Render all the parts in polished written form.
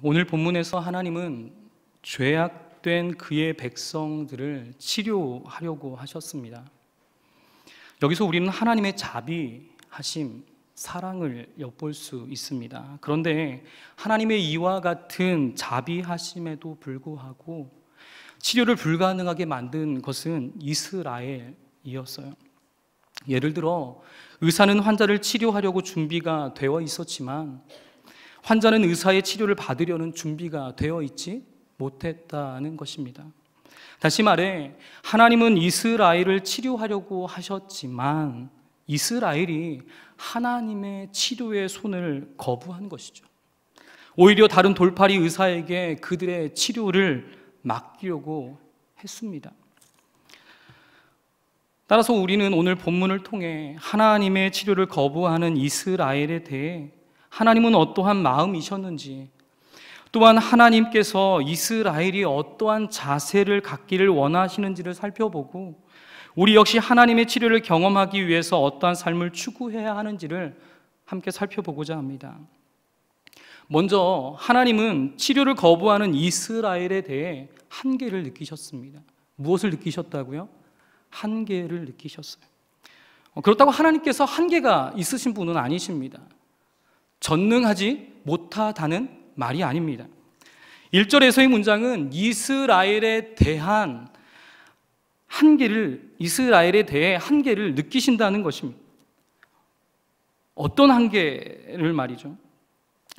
오늘 본문에서 하나님은 죄악된 그의 백성들을 치료하려고 하셨습니다. 여기서 우리는 하나님의 자비하심, 사랑을 엿볼 수 있습니다. 그런데 하나님의 이와 같은 자비하심에도 불구하고 치료를 불가능하게 만든 것은 이스라엘이었어요. 예를 들어 의사는 환자를 치료하려고 준비가 되어 있었지만 환자는 의사의 치료를 받으려는 준비가 되어 있지 못했다는 것입니다. 다시 말해 하나님은 이스라엘을 치료하려고 하셨지만 이스라엘이 하나님의 치료의 손을 거부한 것이죠. 오히려 다른 돌팔이 의사에게 그들의 치료를 맡기려고 했습니다. 따라서 우리는 오늘 본문을 통해 하나님의 치료를 거부하는 이스라엘에 대해 하나님은 어떠한 마음이셨는지, 또한 하나님께서 이스라엘이 어떠한 자세를 갖기를 원하시는지를 살펴보고 우리 역시 하나님의 치료를 경험하기 위해서 어떠한 삶을 추구해야 하는지를 함께 살펴보고자 합니다. 먼저 하나님은 치료를 거부하는 이스라엘에 대해 한계를 느끼셨습니다. 무엇을 느끼셨다고요? 한계를 느끼셨어요. 그렇다고 하나님께서 한계가 있으신 분은 아니십니다. 전능하지 못하다는 말이 아닙니다. 1절에서의 문장은 이스라엘에 대해 한계를 느끼신다는 것입니다. 어떤 한계를 말이죠?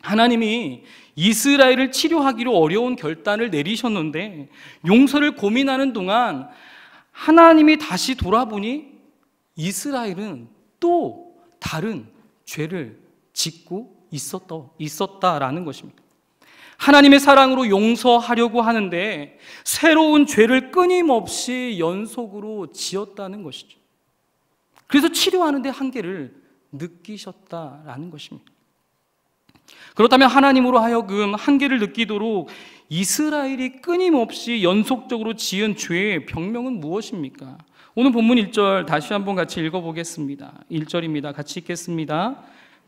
하나님이 이스라엘을 치료하기로 어려운 결단을 내리셨는데 용서를 고민하는 동안 하나님이 다시 돌아보니 이스라엘은 또 다른 죄를 짓고 있었다라는 것입니다. 하나님의 사랑으로 용서하려고 하는데 새로운 죄를 끊임없이 연속으로 지었다는 것이죠. 그래서 치료하는 데 한계를 느끼셨다라는 것입니다. 그렇다면 하나님으로 하여금 한계를 느끼도록 이스라엘이 끊임없이 연속적으로 지은 죄의 병명은 무엇입니까? 오늘 본문 1절 다시 한번 같이 읽어보겠습니다. 1절입니다. 같이 읽겠습니다.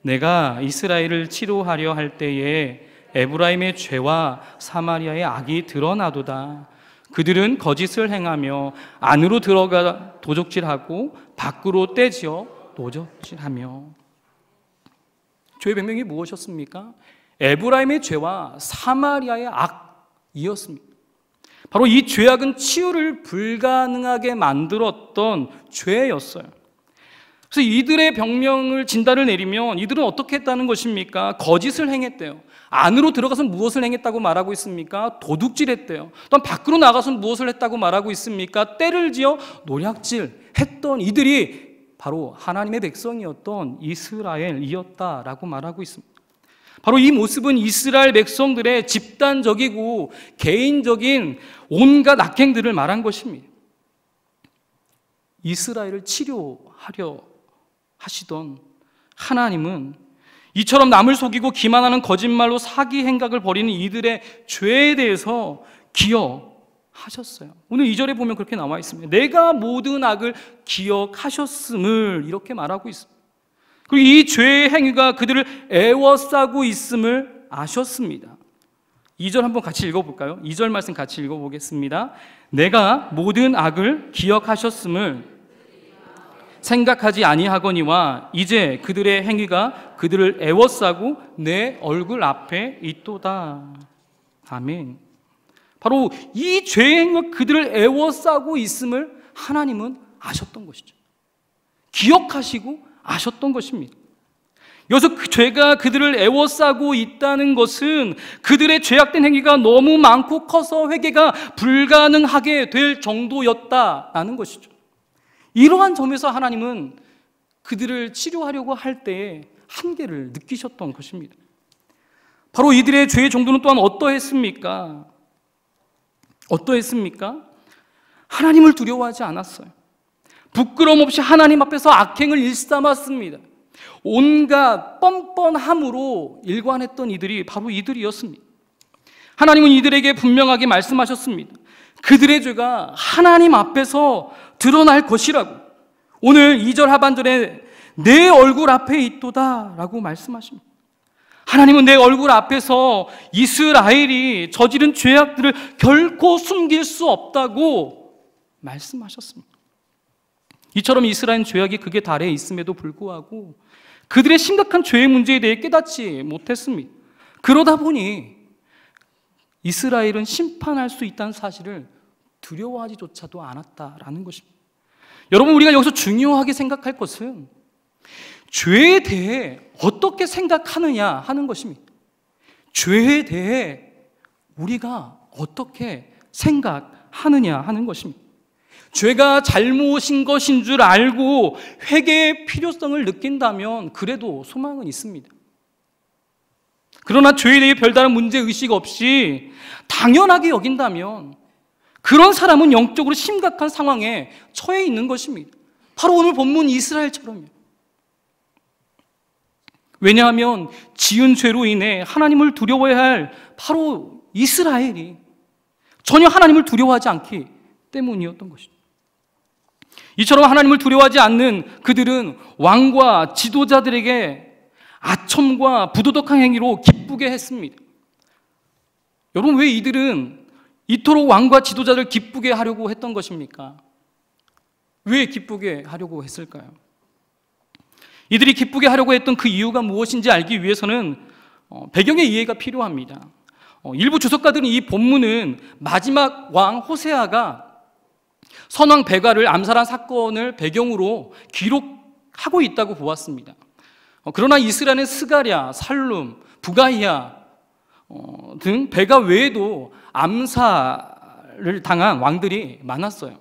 내가 이스라엘을 치료하려 할 때에 에브라임의 죄와 사마리아의 악이 드러나도다. 그들은 거짓을 행하며 안으로 들어가 도적질하고 밖으로 떼지어 도적질하며. 죄의 병명이 무엇이었습니까? 에브라임의 죄와 사마리아의 악이었습니다. 바로 이 죄악은 치유를 불가능하게 만들었던 죄였어요. 그래서 이들의 병명을 진단을 내리면 이들은 어떻게 했다는 것입니까? 거짓을 행했대요. 안으로 들어가서 무엇을 행했다고 말하고 있습니까? 도둑질했대요. 또한 밖으로 나가서 무엇을 했다고 말하고 있습니까? 때를 지어 노략질했던 이들이 바로 하나님의 백성이었던 이스라엘이었다라고 말하고 있습니다. 바로 이 모습은 이스라엘 백성들의 집단적이고 개인적인 온갖 악행들을 말한 것입니다. 이스라엘을 치료하려 하시던 하나님은 이처럼 남을 속이고 기만하는 거짓말로 사기 행각을 벌이는 이들의 죄에 대해서 기억하셨어요. 오늘 2절에 보면 그렇게 나와 있습니다. 내가 모든 악을 기억하셨음을 이렇게 말하고 있습니다. 그리고 이 죄의 행위가 그들을 애워싸고 있음을 아셨습니다. 2절 한번 같이 읽어볼까요? 2절 말씀 같이 읽어보겠습니다. 내가 모든 악을 기억하셨음을 생각하지 아니하거니와 이제 그들의 행위가 그들을 애워싸고 내 얼굴 앞에 있도다. 아멘. 바로 이 죄의 행위가 그들을 애워싸고 있음을 하나님은 아셨던 것이죠. 기억하시고 아셨던 것입니다. 여기서 그 죄가 그들을 애워싸고 있다는 것은 그들의 죄악된 행위가 너무 많고 커서 회개가 불가능하게 될 정도였다라는 것이죠. 이러한 점에서 하나님은 그들을 치료하려고 할 때에 한계를 느끼셨던 것입니다. 바로 이들의 죄의 정도는 또한 어떠했습니까? 하나님을 두려워하지 않았어요. 부끄러움 없이 하나님 앞에서 악행을 일삼았습니다. 온갖 뻔뻔함으로 일관했던 이들이 바로 이들이었습니다. 하나님은 이들에게 분명하게 말씀하셨습니다. 그들의 죄가 하나님 앞에서 드러날 것이라고. 오늘 2절 하반절에 내 얼굴 앞에 있도다 라고 말씀하십니다. 하나님은 내 얼굴 앞에서 이스라엘이 저지른 죄악들을 결코 숨길 수 없다고 말씀하셨습니다. 이처럼 이스라엘 죄악이 극에 달해 있음에도 불구하고 그들의 심각한 죄의 문제에 대해 깨닫지 못했습니다. 그러다 보니 이스라엘은 심판할 수 있다는 사실을 두려워하지조차도 않았다라는 것입니다. 여러분, 우리가 여기서 중요하게 생각할 것은 죄에 대해 어떻게 생각하느냐 하는 것입니다. 죄에 대해 우리가 어떻게 생각하느냐 하는 것입니다. 죄가 잘못인 것인 줄 알고 회개의 필요성을 느낀다면 그래도 소망은 있습니다. 그러나 죄에 대해 별다른 문제의식 없이 당연하게 여긴다면 그런 사람은 영적으로 심각한 상황에 처해 있는 것입니다. 바로 오늘 본문 이스라엘처럼요. 왜냐하면 지은 죄로 인해 하나님을 두려워해야 할 바로 이스라엘이 전혀 하나님을 두려워하지 않기 때문이었던 것입니다. 이처럼 하나님을 두려워하지 않는 그들은 왕과 지도자들에게 아첨과 부도덕한 행위로 기쁘게 했습니다. 여러분, 왜 이들은 이토록 왕과 지도자를 기쁘게 하려고 했던 것입니까? 왜 기쁘게 하려고 했을까요? 이들이 기쁘게 하려고 했던 그 이유가 무엇인지 알기 위해서는 배경의 이해가 필요합니다. 일부 주석가들은 이 본문은 마지막 왕 호세아가 선왕 베가를 암살한 사건을 배경으로 기록하고 있다고 보았습니다. 그러나 이스라엘은 스가랴, 살룸, 부가이아 등 베가 외에도 암살을 당한 왕들이 많았어요.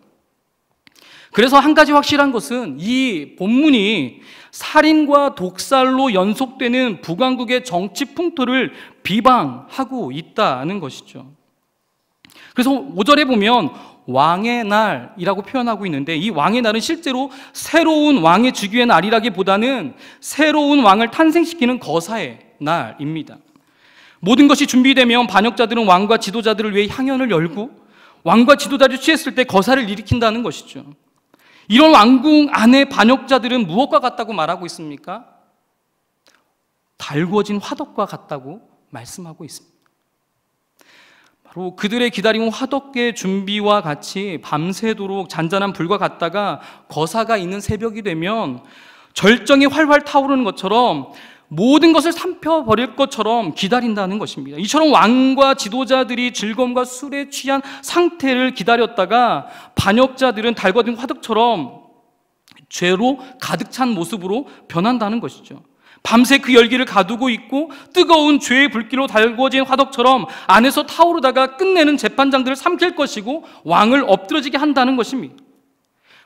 그래서 한 가지 확실한 것은 이 본문이 살인과 독살로 연속되는 북왕국의 정치 풍토를 비방하고 있다는 것이죠. 그래서 5절에 보면 왕의 날이라고 표현하고 있는데, 이 왕의 날은 실제로 새로운 왕의 즉위의 날이라기보다는 새로운 왕을 탄생시키는 거사의 날입니다. 모든 것이 준비되면 반역자들은 왕과 지도자들을 위해 향연을 열고 왕과 지도자를 취했을 때 거사를 일으킨다는 것이죠. 이런 왕궁 안의 반역자들은 무엇과 같다고 말하고 있습니까? 달구어진 화덕과 같다고 말씀하고 있습니다. 바로 그들의 기다림은 화덕의 준비와 같이 밤새도록 잔잔한 불과 같다가 거사가 있는 새벽이 되면 절정이 활활 타오르는 것처럼 모든 것을 삼켜버릴 것처럼 기다린다는 것입니다. 이처럼 왕과 지도자들이 즐거움과 술에 취한 상태를 기다렸다가 반역자들은 달궈진 화덕처럼 죄로 가득 찬 모습으로 변한다는 것이죠. 밤새 그 열기를 가두고 있고 뜨거운 죄의 불길로 달궈진 화덕처럼 안에서 타오르다가 끝내는 재판장들을 삼킬 것이고 왕을 엎드러지게 한다는 것입니다.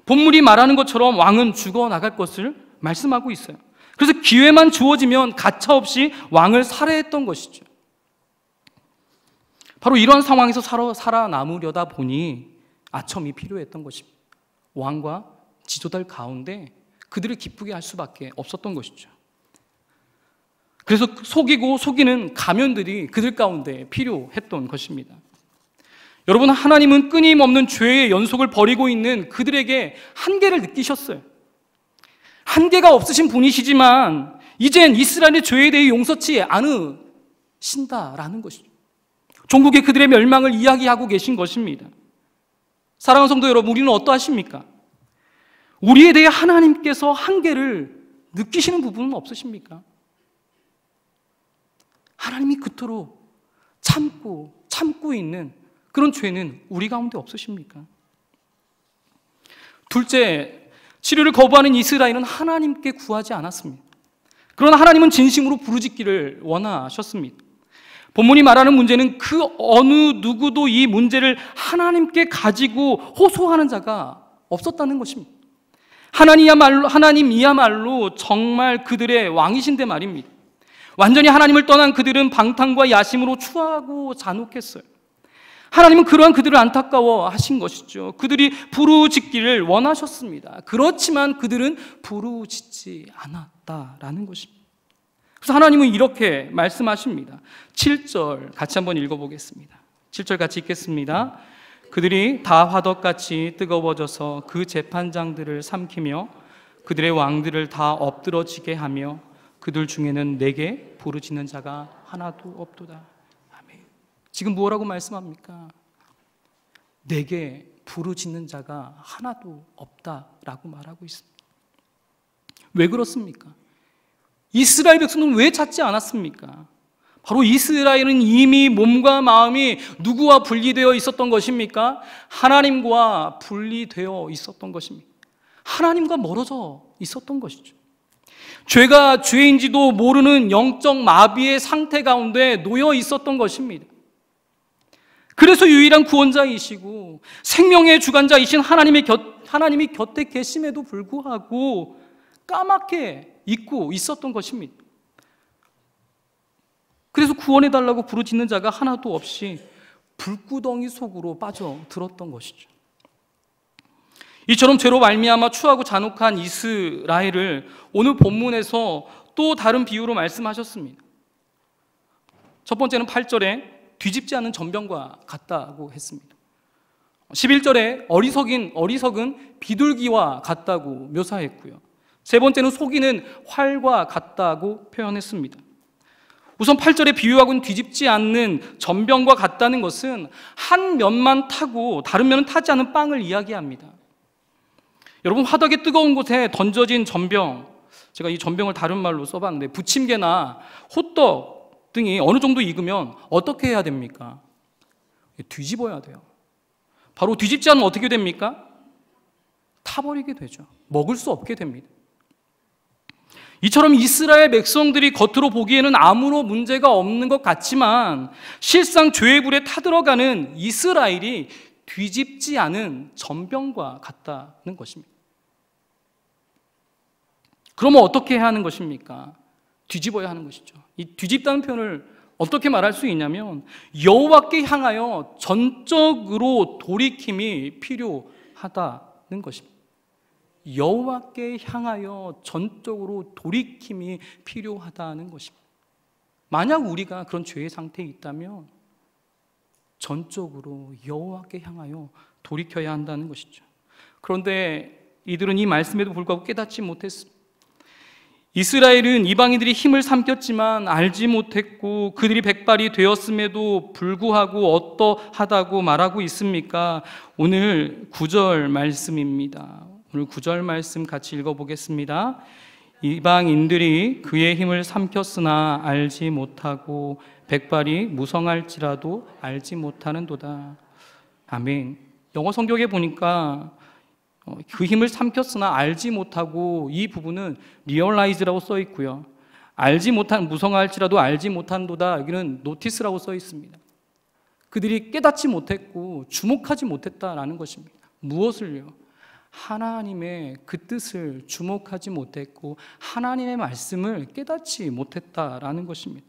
본문이 말하는 것처럼 왕은 죽어나갈 것을 말씀하고 있어요. 그래서 기회만 주어지면 가차없이 왕을 살해했던 것이죠. 바로 이런 상황에서 살아남으려다 보니 아첨이 필요했던 것입니다. 왕과 지도자들 가운데 그들을 기쁘게 할 수밖에 없었던 것이죠. 그래서 속이고 속이는 가면들이 그들 가운데 필요했던 것입니다. 여러분, 하나님은 끊임없는 죄의 연속을 벌이고 있는 그들에게 한계를 느끼셨어요. 한계가 없으신 분이시지만 이젠 이스라엘의 죄에 대해 용서치 않으신다라는 것이죠. 종국의 그들의 멸망을 이야기하고 계신 것입니다. 사랑하는 성도 여러분, 우리는 어떠하십니까? 우리에 대해 하나님께서 한계를 느끼시는 부분은 없으십니까? 하나님이 그토록 참고 있는 그런 죄는 우리 가운데 없으십니까? 둘째, 치료를 거부하는 이스라엘은 하나님께 구하지 않았습니다. 그러나 하나님은 진심으로 부르짖기를 원하셨습니다. 본문이 말하는 문제는 그 어느 누구도 이 문제를 하나님께 가지고 호소하는 자가 없었다는 것입니다. 하나님이야말로 정말 그들의 왕이신데 말입니다. 완전히 하나님을 떠난 그들은 방탕과 야심으로 추하고 잔혹했어요. 하나님은 그러한 그들을 안타까워 하신 것이죠. 그들이 부르짖기를 원하셨습니다. 그렇지만 그들은 부르짖지 않았다라는 것입니다. 그래서 하나님은 이렇게 말씀하십니다. 7절 같이 한번 읽어보겠습니다. 7절 같이 읽겠습니다. 그들이 다 화덕같이 뜨거워져서 그 재판장들을 삼키며 그들의 왕들을 다 엎드러지게 하며 그들 중에는 내게 부르짖는 자가 하나도 없도다. 아멘. 지금 뭐라고 말씀합니까? 내게 부르짖는 자가 하나도 없다라고 말하고 있습니다. 왜 그렇습니까? 이스라엘 백성은 왜 찾지 않았습니까? 바로 이스라엘은 이미 몸과 마음이 누구와 분리되어 있었던 것입니까? 하나님과 분리되어 있었던 것입니다. 하나님과 멀어져 있었던 것이죠. 죄가 죄인지도 모르는 영적 마비의 상태 가운데 놓여 있었던 것입니다. 그래서 유일한 구원자이시고 생명의 주관자이신 하나님이 곁에 계심에도 불구하고 까맣게 잊고 있었던 것입니다. 그래서 구원해달라고 부르짖는 자가 하나도 없이 불구덩이 속으로 빠져들었던 것이죠. 이처럼 죄로 말미암아 추하고 잔혹한 이스라엘을 오늘 본문에서 또 다른 비유로 말씀하셨습니다. 첫 번째는 8절에 뒤집지 않은 전병과 같다고 했습니다. 11절에 어리석은 비둘기와 같다고 묘사했고요. 세 번째는 속이는 활과 같다고 표현했습니다. 우선 8절에 비유하고는 뒤집지 않는 전병과 같다는 것은 한 면만 타고 다른 면은 타지 않은 빵을 이야기합니다. 여러분, 화덕에 뜨거운 곳에 던져진 전병, 제가 이 전병을 다른 말로 써봤는데 부침개나 호떡 등이 어느 정도 익으면 어떻게 해야 됩니까? 뒤집어야 돼요. 바로 뒤집지 않으면 어떻게 됩니까? 타버리게 되죠. 먹을 수 없게 됩니다. 이처럼 이스라엘 백성들이 겉으로 보기에는 아무런 문제가 없는 것 같지만 실상 죄의 불에 타들어가는 이스라엘이 뒤집지 않은 전병과 같다는 것입니다. 그러면 어떻게 해야 하는 것입니까? 뒤집어야 하는 것이죠. 이 뒤집다는 표현을 어떻게 말할 수 있냐면 여호와께 향하여 전적으로 돌이킴이 필요하다는 것입니다. 여호와께 향하여 전적으로 돌이킴이 필요하다는 것입니다. 만약 우리가 그런 죄의 상태에 있다면 전적으로 여호와께 향하여 돌이켜야 한다는 것이죠. 그런데 이들은 이 말씀에도 불구하고 깨닫지 못했습니다. 이스라엘은 이방인들이 힘을 삼켰지만 알지 못했고 그들이 백발이 되었음에도 불구하고 어떠하다고 말하고 있습니까? 오늘 9절 말씀입니다. 오늘 9절 말씀 같이 읽어보겠습니다. 이방인들이 그의 힘을 삼켰으나 알지 못하고 백발이 무성할지라도 알지 못하는도다. 아멘. 영어 성경에 보니까 그 힘을 삼켰으나 알지 못하고 이 부분은 realize라고 써 있고요. 알지 못한 무성할지라도 알지 못한도다. 여기는 notice라고 써 있습니다. 그들이 깨닫지 못했고 주목하지 못했다라는 것입니다. 무엇을요? 하나님의 그 뜻을 주목하지 못했고 하나님의 말씀을 깨닫지 못했다라는 것입니다.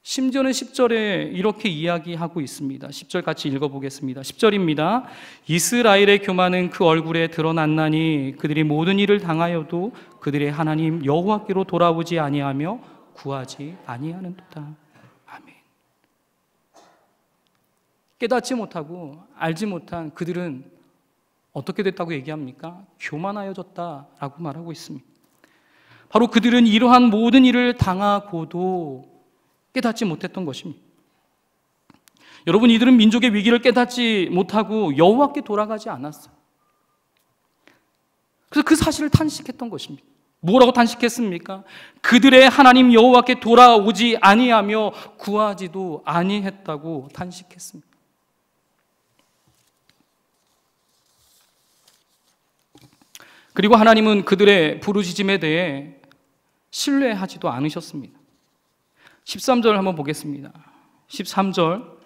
심지어는 10절에 이렇게 이야기하고 있습니다. 10절 같이 읽어보겠습니다. 10절입니다. 이스라엘의 교만은 그 얼굴에 드러났나니 그들이 모든 일을 당하여도 그들의 하나님 여호와께로 돌아오지 아니하며 구하지 아니하는도다. 아멘. 깨닫지 못하고 알지 못한 그들은 어떻게 됐다고 얘기합니까? 교만하여졌다라고 말하고 있습니다. 바로 그들은 이러한 모든 일을 당하고도 깨닫지 못했던 것입니다. 여러분, 이들은 민족의 위기를 깨닫지 못하고 여호와께 돌아가지 않았어요. 그래서 그 사실을 탄식했던 것입니다. 뭐라고 탄식했습니까? 그들의 하나님 여호와께 돌아오지 아니하며 구하지도 아니했다고 탄식했습니다. 그리고 하나님은 그들의 부르짖음에 대해 신뢰하지도 않으셨습니다. 13절 한번 보겠습니다. 13절,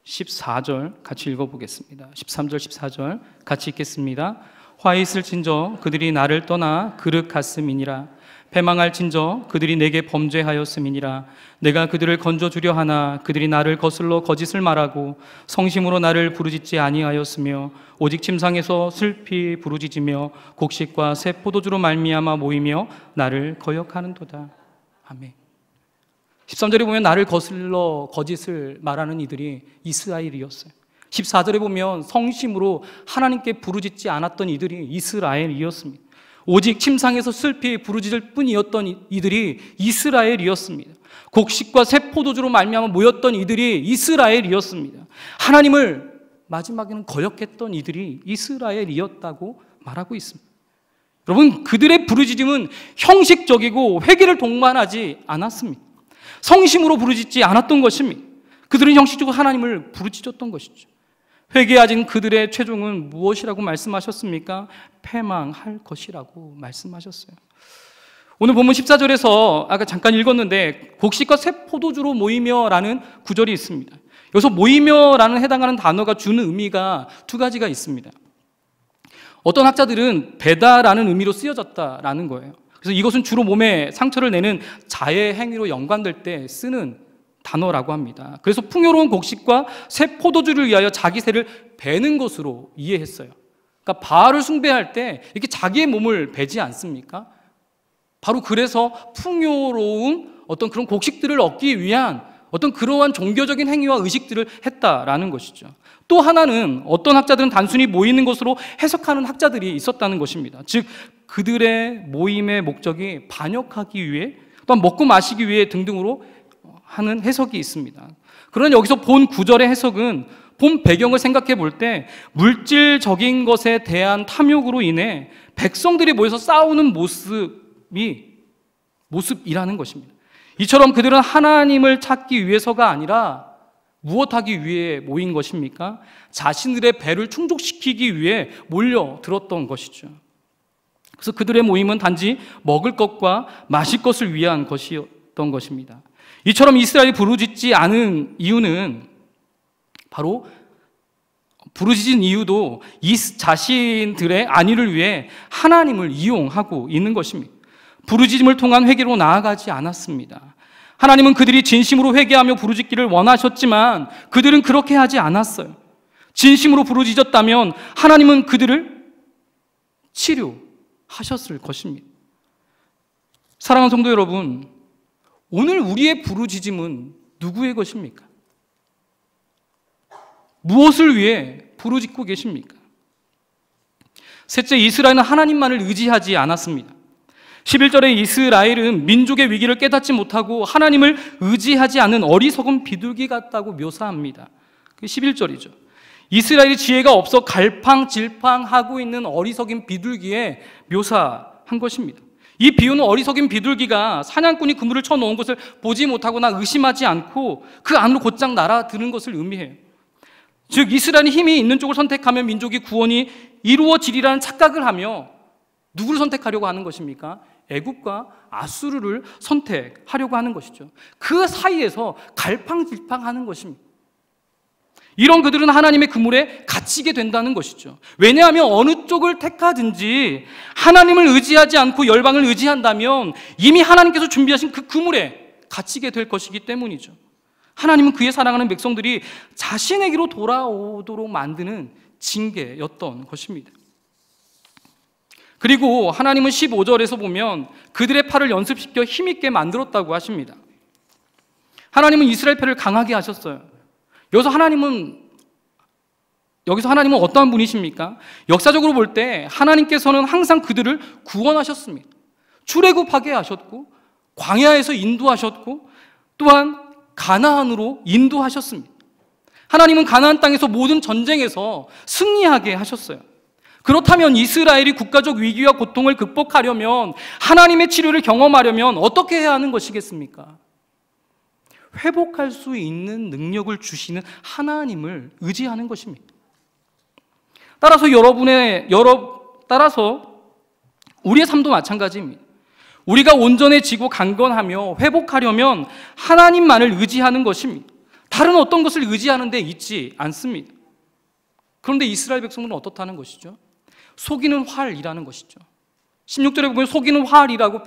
14절 같이 읽어보겠습니다. 13절, 14절 같이 읽겠습니다. 화 있을진저 그들이 나를 떠나 그릇 같음이니라. 패망할진저 그들이 내게 범죄하였음이니라. 내가 그들을 건져주려 하나 그들이 나를 거슬러 거짓을 말하고 성심으로 나를 부르짖지 아니하였으며 오직 침상에서 슬피 부르짖으며 곡식과 새 포도주로 말미암아 모이며 나를 거역하는도다. 아멘. 13절에 보면 나를 거슬러 거짓을 말하는 이들이 이스라엘이었어요. 14절에 보면 성심으로 하나님께 부르짖지 않았던 이들이 이스라엘이었습니다. 오직 침상에서 슬피 부르짖을 뿐이었던 이들이 이스라엘이었습니다. 곡식과 새 포도주로 말미암아 모였던 이들이 이스라엘이었습니다. 하나님을 마지막에는 거역했던 이들이 이스라엘이었다고 말하고 있습니다. 여러분, 그들의 부르짖음은 형식적이고 회개를 동반하지 않았습니다. 성심으로 부르짖지 않았던 것입니다. 그들은 형식적으로 하나님을 부르짖었던 것이죠. 회개하진 그들의 최종은 무엇이라고 말씀하셨습니까? 패망할 것이라고 말씀하셨어요. 오늘 본문 14절에서 아까 잠깐 읽었는데 곡식과 새 포도주로 모이며라는 구절이 있습니다. 여기서 모이며라는 해당하는 단어가 주는 의미가 두 가지가 있습니다. 어떤 학자들은 배다라는 의미로 쓰여졌다라는 거예요. 그래서 이것은 주로 몸에 상처를 내는 자해 행위로 연관될 때 쓰는 단어라고 합니다. 그래서 풍요로운 곡식과 새 포도주를 위하여 자기 새를 베는 것으로 이해했어요. 그러니까 바알을 숭배할 때 이렇게 자기의 몸을 베지 않습니까? 바로 그래서 풍요로운 어떤 그런 곡식들을 얻기 위한 어떤 그러한 종교적인 행위와 의식들을 했다라는 것이죠. 또 하나는 어떤 학자들은 단순히 모이는 것으로 해석하는 학자들이 있었다는 것입니다. 즉 그들의 모임의 목적이 반역하기 위해 또한 먹고 마시기 위해 등등으로 하는 해석이 있습니다. 그러나 여기서 본 구절의 해석은 본 배경을 생각해 볼 때 물질적인 것에 대한 탐욕으로 인해 백성들이 모여서 싸우는 모습이라는 것입니다. 이처럼 그들은 하나님을 찾기 위해서가 아니라 무엇하기 위해 모인 것입니까? 자신들의 배를 충족시키기 위해 몰려들었던 것이죠. 그래서 그들의 모임은 단지 먹을 것과 마실 것을 위한 것이었던 것입니다. 이처럼 이스라엘이 부르짖지 않은 이유는 바로 부르짖은 이유도 이 자신들의 안위를 위해 하나님을 이용하고 있는 것입니다. 부르짖음을 통한 회개로 나아가지 않았습니다. 하나님은 그들이 진심으로 회개하며 부르짖기를 원하셨지만 그들은 그렇게 하지 않았어요. 진심으로 부르짖었다면 하나님은 그들을 치료하셨을 것입니다. 사랑하는 성도 여러분, 오늘 우리의 부르짖음은 누구의 것입니까? 무엇을 위해 부르짖고 계십니까? 셋째, 이스라엘은 하나님만을 의지하지 않았습니다. 11절에 이스라엘은 민족의 위기를 깨닫지 못하고 하나님을 의지하지 않은 어리석은 비둘기 같다고 묘사합니다. 그게 11절이죠. 이스라엘이 지혜가 없어 갈팡질팡하고 있는 어리석인 비둘기에 묘사한 것입니다. 이 비유는 어리석인 비둘기가 사냥꾼이 그물을 쳐놓은 것을 보지 못하거나 의심하지 않고 그 안으로 곧장 날아드는 것을 의미해요. 즉 이스라엘이 힘이 있는 쪽을 선택하면 민족의 구원이 이루어지리라는 착각을 하며 누구를 선택하려고 하는 것입니까? 애굽과 아수르를 선택하려고 하는 것이죠. 그 사이에서 갈팡질팡하는 것입니다. 이런 그들은 하나님의 그물에 갇히게 된다는 것이죠. 왜냐하면 어느 쪽을 택하든지 하나님을 의지하지 않고 열방을 의지한다면 이미 하나님께서 준비하신 그 그물에 갇히게 될 것이기 때문이죠. 하나님은 그의 사랑하는 백성들이 자신에게로 돌아오도록 만드는 징계였던 것입니다. 그리고 하나님은 15절에서 보면 그들의 팔을 연습시켜 힘있게 만들었다고 하십니다. 하나님은 이스라엘 패를 강하게 하셨어요. 여기서 하나님은 어떠한 분이십니까? 역사적으로 볼 때 하나님께서는 항상 그들을 구원하셨습니다. 출애굽하게 하셨고 광야에서 인도하셨고 또한 가나안으로 인도하셨습니다. 하나님은 가나안 땅에서 모든 전쟁에서 승리하게 하셨어요. 그렇다면 이스라엘이 국가적 위기와 고통을 극복하려면 하나님의 치료를 경험하려면 어떻게 해야 하는 것이겠습니까? 회복할 수 있는 능력을 주시는 하나님을 의지하는 것입니다. 따라서 우리의 삶도 마찬가지입니다. 우리가 온전해지고 강건하며 회복하려면 하나님만을 의지하는 것입니다. 다른 어떤 것을 의지하는 데 있지 않습니다. 그런데 이스라엘 백성들은 어떻다는 것이죠? 속이는 활이라는 것이죠. 16절에 보면 속이는 활이라고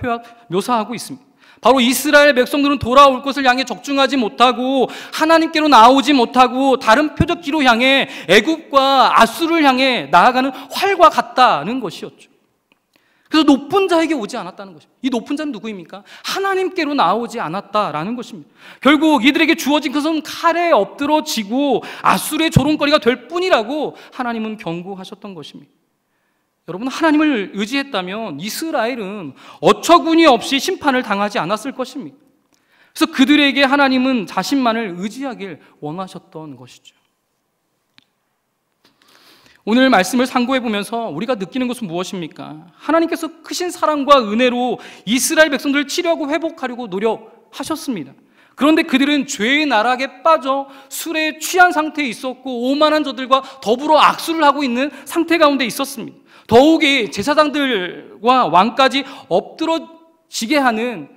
묘사하고 있습니다. 바로 이스라엘 백성들은 돌아올 것을 향해 적중하지 못하고 하나님께로 나오지 못하고 다른 표적지로 향해 애굽과 아수르를 향해 나아가는 활과 같다는 것이었죠. 그래서 높은 자에게 오지 않았다는 것입니다. 이 높은 자는 누구입니까? 하나님께로 나오지 않았다라는 것입니다. 결국 이들에게 주어진 것은 칼에 엎드러지고 아수르의 조롱거리가 될 뿐이라고 하나님은 경고하셨던 것입니다. 여러분, 하나님을 의지했다면 이스라엘은 어처구니 없이 심판을 당하지 않았을 것입니다. 그래서 그들에게 하나님은 자신만을 의지하길 원하셨던 것이죠. 오늘 말씀을 상고해 보면서 우리가 느끼는 것은 무엇입니까? 하나님께서 크신 사랑과 은혜로 이스라엘 백성들을 치료하고 회복하려고 노력하셨습니다. 그런데 그들은 죄의 나락에 빠져 술에 취한 상태에 있었고 오만한 저들과 더불어 악수를 하고 있는 상태 가운데 있었습니다. 더욱이 제사장들과 왕까지 엎드러지게 하는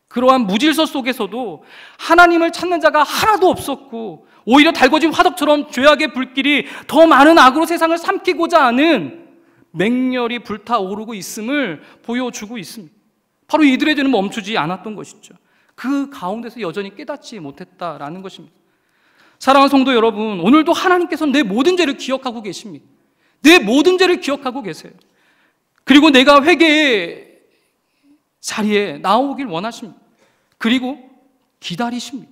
그러한 무질서 속에서도 하나님을 찾는 자가 하나도 없었고, 오히려 달궈진 화덕처럼 죄악의 불길이 더 많은 악으로 세상을 삼키고자 하는 맹렬히 불타오르고 있음을 보여주고 있습니다. 바로 이들의 죄는 멈추지 않았던 것이죠. 그 가운데서 여전히 깨닫지 못했다라는 것입니다. 사랑하는 성도 여러분, 오늘도 하나님께서는 내 모든 죄를 기억하고 계십니다. 내 모든 죄를 기억하고 계세요. 그리고 내가 회개의 자리에 나오길 원하십니다. 그리고 기다리십니다.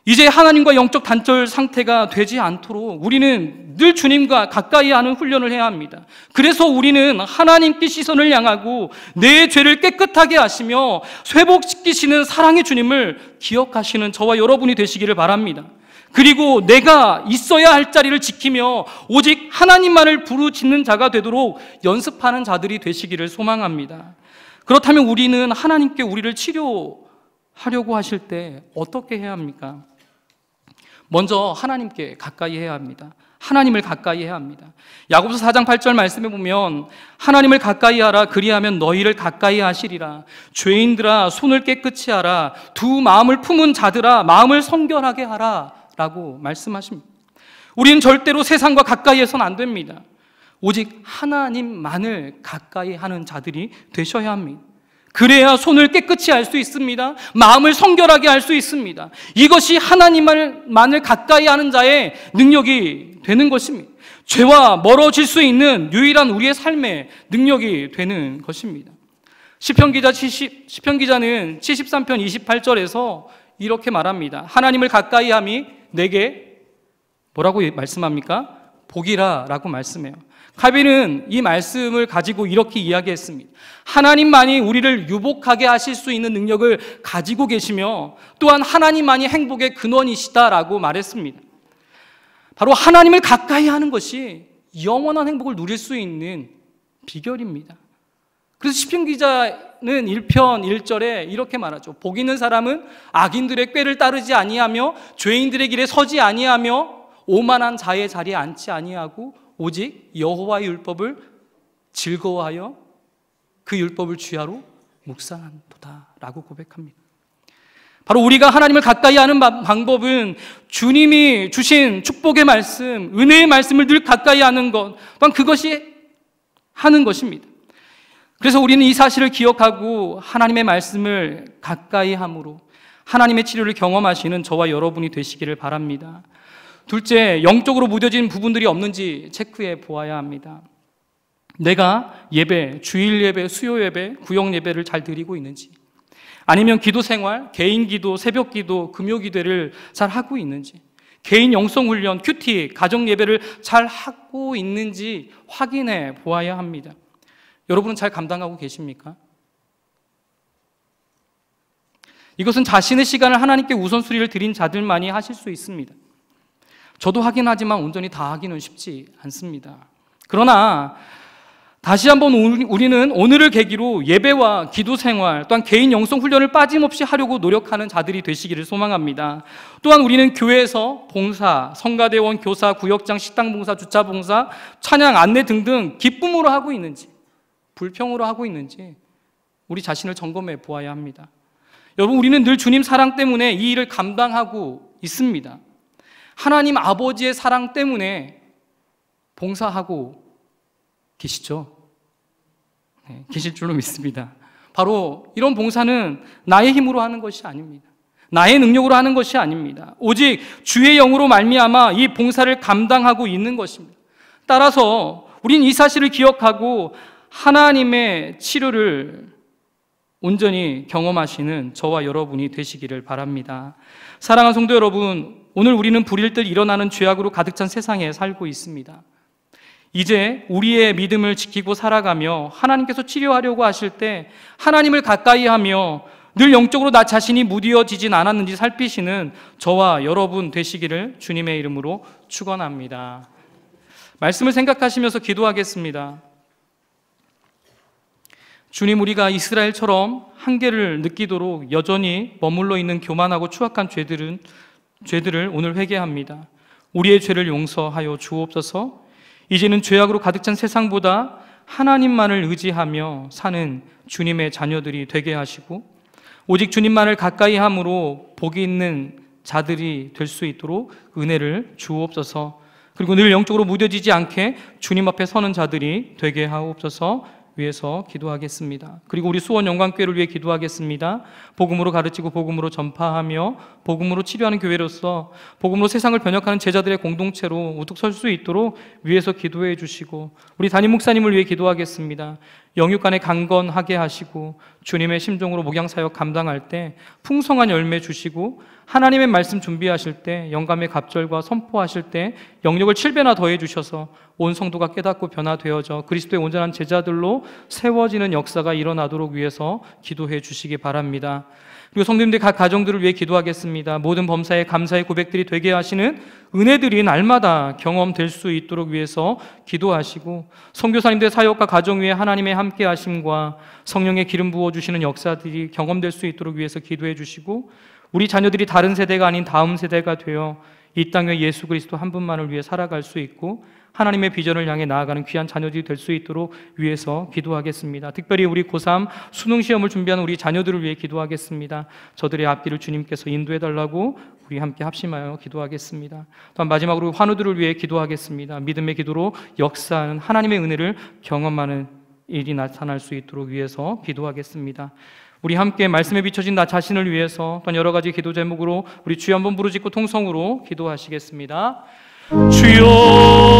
이제 하나님과 영적 단절 상태가 되지 않도록 우리는 늘 주님과 가까이 하는 훈련을 해야 합니다. 그래서 우리는 하나님께 시선을 향하고 내 죄를 깨끗하게 하시며 회복시키시는 사랑의 주님을 기억하시는 저와 여러분이 되시기를 바랍니다. 그리고 내가 있어야 할 자리를 지키며 오직 하나님만을 부르짖는 자가 되도록 연습하는 자들이 되시기를 소망합니다. 그렇다면 우리는 하나님께 우리를 치료하려고 하실 때 어떻게 해야 합니까? 먼저 하나님께 가까이 해야 합니다. 하나님을 가까이 해야 합니다. 야고보서 4장 8절 말씀에 보면 하나님을 가까이 하라, 그리하면 너희를 가까이 하시리라. 죄인들아 손을 깨끗이 하라. 두 마음을 품은 자들아 마음을 성결하게 하라 라고 말씀하십니다. 우리는 절대로 세상과 가까이 해서는 안 됩니다. 오직 하나님만을 가까이 하는 자들이 되셔야 합니다. 그래야 손을 깨끗이 할 수 있습니다. 마음을 성결하게 할 수 있습니다. 이것이 하나님만을 가까이 하는 자의 능력이 되는 것입니다. 죄와 멀어질 수 있는 유일한 우리의 삶의 능력이 되는 것입니다. 시편 기자는 73편 28절에서 이렇게 말합니다. 하나님을 가까이 함이 내게 뭐라고 말씀합니까? 복이라 라고 말씀해요. 칼빈은 이 말씀을 가지고 이렇게 이야기했습니다. 하나님만이 우리를 유복하게 하실 수 있는 능력을 가지고 계시며 또한 하나님만이 행복의 근원이시다라고 말했습니다. 바로 하나님을 가까이 하는 것이 영원한 행복을 누릴 수 있는 비결입니다. 그래서 시편 기자는 1편 1절에 이렇게 말하죠. 복 있는 사람은 악인들의 꾀를 따르지 아니하며 죄인들의 길에 서지 아니하며 오만한 자의 자리에 앉지 아니하고 오직 여호와의 율법을 즐거워하여 그 율법을 주야로 묵상한도다 라고 고백합니다. 바로 우리가 하나님을 가까이 하는 방법은 주님이 주신 축복의 말씀, 은혜의 말씀을 늘 가까이 하는 것, 또한 그것이 하는 것입니다. 그래서 우리는 이 사실을 기억하고 하나님의 말씀을 가까이 함으로 하나님의 치료를 경험하시는 저와 여러분이 되시기를 바랍니다. 둘째, 영적으로 무뎌진 부분들이 없는지 체크해 보아야 합니다. 내가 예배, 주일 예배, 수요 예배, 구역 예배를 잘 드리고 있는지, 아니면 기도 생활, 개인 기도, 새벽 기도, 금요 기도를 잘 하고 있는지, 개인 영성 훈련, 큐티, 가정 예배를 잘 하고 있는지 확인해 보아야 합니다. 여러분은 잘 감당하고 계십니까? 이것은 자신의 시간을 하나님께 우선순위를 드린 자들만이 하실 수 있습니다. 저도 하긴 하지만 온전히 다 하기는 쉽지 않습니다. 그러나 다시 한번 우리는 오늘을 계기로 예배와 기도 생활, 또한 개인 영성 훈련을 빠짐없이 하려고 노력하는 자들이 되시기를 소망합니다. 또한 우리는 교회에서 봉사, 성가대원, 교사, 구역장, 식당 봉사, 주차 봉사, 찬양, 안내 등등 기쁨으로 하고 있는지, 불평으로 하고 있는지 우리 자신을 점검해 보아야 합니다. 여러분, 우리는 늘 주님 사랑 때문에 이 일을 감당하고 있습니다. 하나님 아버지의 사랑 때문에 봉사하고 계시죠? 네, 계실 줄로 믿습니다. 바로 이런 봉사는 나의 힘으로 하는 것이 아닙니다. 나의 능력으로 하는 것이 아닙니다. 오직 주의 영으로 말미암아 이 봉사를 감당하고 있는 것입니다. 따라서 우리는 이 사실을 기억하고 하나님의 치료를 온전히 경험하시는 저와 여러분이 되시기를 바랍니다. 사랑하는 성도 여러분, 오늘 우리는 불일 듯 일어나는 죄악으로 가득 찬 세상에 살고 있습니다. 이제 우리의 믿음을 지키고 살아가며 하나님께서 치료하려고 하실 때 하나님을 가까이 하며 늘 영적으로 나 자신이 무뎌지진 않았는지 살피시는 저와 여러분 되시기를 주님의 이름으로 축원합니다. 말씀을 생각하시면서 기도하겠습니다. 주님, 우리가 이스라엘처럼 한계를 느끼도록 여전히 머물러 있는 교만하고 추악한 죄들을 오늘 회개합니다. 우리의 죄를 용서하여 주옵소서. 이제는 죄악으로 가득 찬 세상보다 하나님만을 의지하며 사는 주님의 자녀들이 되게 하시고 오직 주님만을 가까이 함으로 복이 있는 자들이 될 수 있도록 은혜를 주옵소서. 그리고 늘 영적으로 무뎌지지 않게 주님 앞에 서는 자들이 되게 하옵소서. 위해서 기도하겠습니다. 그리고 우리 수원 영광교회를 위해 기도하겠습니다. 복음으로 가르치고 복음으로 전파하며 복음으로 치료하는 교회로서 복음으로 세상을 변혁하는 제자들의 공동체로 우뚝 설 수 있도록 위해서 기도해 주시고 우리 담임 목사님을 위해 기도하겠습니다. 영육간에 강건하게 하시고 주님의 심정으로 목양사역 감당할 때 풍성한 열매 주시고 하나님의 말씀 준비하실 때 영감의 갑절과 선포하실 때 영역을 7배나 더해 주셔서 온 성도가 깨닫고 변화되어져 그리스도의 온전한 제자들로 세워지는 역사가 일어나도록 위해서 기도해 주시기 바랍니다. 그리고 성도님들 각 가정들을 위해 기도하겠습니다. 모든 범사에 감사의 고백들이 되게 하시는 은혜들이 날마다 경험될 수 있도록 위해서 기도하시고 선교사님들의 사역과 가정 위에 하나님의 함께 하심과 성령의 기름 부어주시는 역사들이 경험될 수 있도록 위해서 기도해 주시고 우리 자녀들이 다른 세대가 아닌 다음 세대가 되어 이 땅에 예수 그리스도 한 분만을 위해 살아갈 수 있고 하나님의 비전을 향해 나아가는 귀한 자녀들이 될 수 있도록 위해서 기도하겠습니다. 특별히 우리 고3 수능시험을 준비하는 우리 자녀들을 위해 기도하겠습니다. 저들의 앞길을 주님께서 인도해달라고 우리 함께 합심하여 기도하겠습니다. 또한 마지막으로 환우들을 위해 기도하겠습니다. 믿음의 기도로 역사하는 하나님의 은혜를 경험하는 일이 나타날 수 있도록 위해서 기도하겠습니다. 우리 함께 말씀에 비춰진 나 자신을 위해서 또한 여러 가지 기도 제목으로 우리 주여 한번 부르짖고 통성으로 기도하시겠습니다. 주여